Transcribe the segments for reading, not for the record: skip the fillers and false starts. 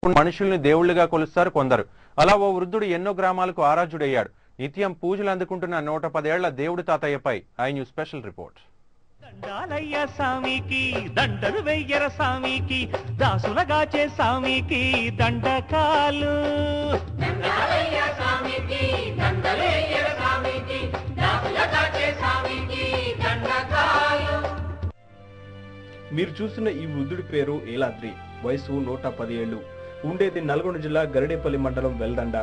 మనుషుల్ని దేవుళ్ళుగా కొలుస్తారు కొందరు. అలా ఓ వృద్ధుడు ఎన్నో గ్రామాలకు ఆరాధ్యుడయ్యాడు. నిత్యం పూజలు అందుకుంటున్న 110 ఏళ్ల దేవుడి తాతయ్యపై ఐ న్యూస్ స్పెషల్ రిపోర్ట్. దండాలయ్య సామికి దండలు వెయ్యర సామికి దాసులగాచే సామికి దండకాలు. దండాలయ్య సామికి దండలు వెయ్యర సామికి దాసులగాచే సామికి దండకాలు. మీరు చూస్తున్న ఈ వృద్ధుడి పేరు ఏలాద్రి. వయసు 110 ఏళ్లు. ఉండేది నల్గొండ జిల్లా గరిడేపల్లి మండలం వెల్దండ.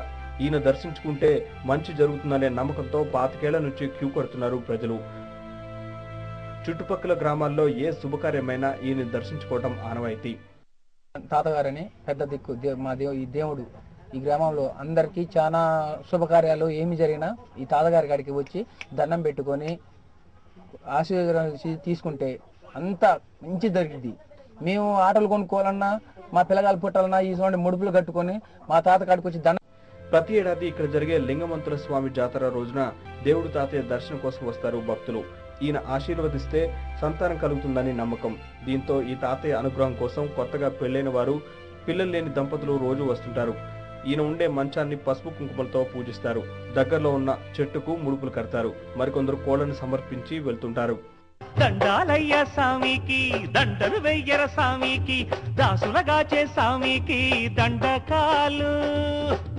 ఈయన దర్శించుకుంటే మంచి జరుగుతుందనే నమ్మకంతో 25 ఏళ్ల నుంచి క్యూ కడుతున్నారు ప్రజలు. చుట్టుపక్కల గ్రామాల్లో ఏ శుభకార్యమైనా ఈయన దర్శించుకోవడం ఆనవాయితీ. తాతగారని పెద్ద దిక్కు ఈ దేవుడు ఈ గ్రామంలో అందరికీ చాలా శుభకార్యాలు ఏమి జరిగినా ఈ తాతగారి కాడికి వచ్చి దండం పెట్టుకొని ఆశీర్వాదం తీసుకుంటే అంతా మంచి జరిగింది. మేము ఆటలు కొనుక్కోవాలన్నా మా పిల్లగాలు పుట్టాలన్నా ఈ చూడండి ముడుపులు కట్టుకొని మా తాత కాడికి వచ్చి దండం. ప్రతి ఏడాది ఇక్కడ జరిగే లింగమంతుల స్వామి జాతర రోజున దేవుడు తాతయ్య దర్శనం కోసం వస్తారు భక్తులు. ఈయన ఆశీర్వదిస్తే సంతానం కలుగుతుందని నమ్మకం. దీంతో ఈ తాతయ్య అనుగ్రహం కోసం కొత్తగా పెళ్లైన వారు, పిల్లలు లేని దంపతులు రోజు వస్తుంటారు. ఈయన ఉండే మంచాన్ని పసుపు కుంకుమలతో పూజిస్తారు. దగ్గరలో ఉన్న చెట్టుకు ముడుపులు కడతారు. మరికొందరు కోళ్లను సమర్పించి వెళ్తుంటారు. దండాలయ్య సామికి దండలు వెయ్యర సామికి దాసులగాచే సామికి దండకాలు.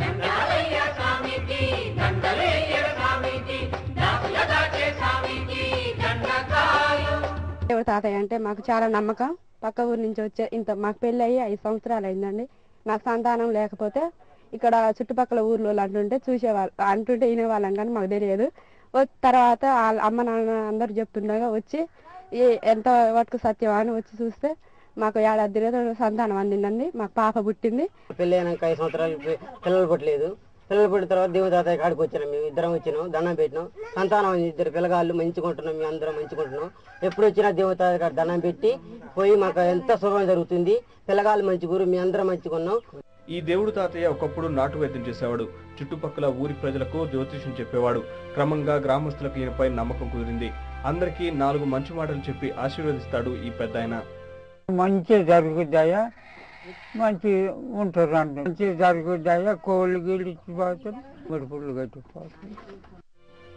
దండాలయ్య సామికి దండలు వెయ్యర సామికి దాసులగాచే సామికి దండకాలు. దేవుడు తాతయ్య అంటే మాకు చాలా నమ్మకం. పక్క ఊరు నుంచి వచ్చే మాకు పెళ్లి అయ్యి 5 సంవత్సరాలు అయిందండి. నాకు సంతానం లేకపోతే ఇక్కడ చుట్టుపక్కల ఊర్లో అంటుంటే వినేవాళ్ళం కానీ మాకు తెలియదు. తర్వాత అమ్మ నాన్న అందరు చెప్తుండగా వచ్చి ఎంత వరకు సత్యం అని వచ్చి చూస్తే మాకు ఏడాది సంతానం అందిందండి. మాకు పాప పుట్టింది. పెళ్ళి అయినాక 5 సంవత్సరాలు పిల్లలు పుట్టలేదు. పిల్లలు పుట్టిన తర్వాత దేవుడి తాతయ్య కాడికి వచ్చినాం. మేము ఇద్దరం వచ్చినాం, దండం పెట్టినాం. సంతానం 2 పిల్లగాళ్ళు మంచుకుంటున్నాం. మేము అందరం మంచుకుంటున్నాం. ఎప్పుడు వచ్చినా దేవుడి తాతయ్య కాడ దండం పెట్టి పోయి మాకు ఎంత శుభం జరుగుతుంది. పిల్లగాళ్ళు మంచుకూరు, మేము అందరం మంచుకున్నాం. ఈ దేవుడు తాతయ్య ఒకప్పుడు నాటు వైద్యం చేసేవాడు. చుట్టుపక్కల ఊరి ప్రజలకు జ్యోతిష్యం చెప్పేవాడు. క్రమంగా గ్రామస్తులకు ఈయనపై నమ్మకం కుదిరింది. అందరికీ 4 మంచి మాటలు చెప్పి ఆశీర్వదిస్తాడు ఈ పెద్దాయన. మంచి జరుగుతాయా, మంచి ఉంటారు, మంచి జరుగుతాయా, కోళ్ళు గీళ్ళు ఇచ్చిపోతారు, ముడుపులు కట్టిపోతారు.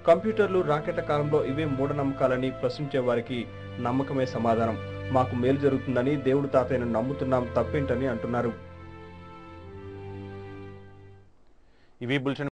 కంప్యూటర్లు రాకెట్ల కాలంలో ఇవే మూఢనమ్మకాలని ప్రశ్నించే వారికి నమ్మకమే సమాధానం. మాకు మేలు జరుగుతుందని దేవుడు తాతయ్యను నమ్ముతున్నాం, తప్పేంటని అంటున్నారు. ఇవి బులెటిన్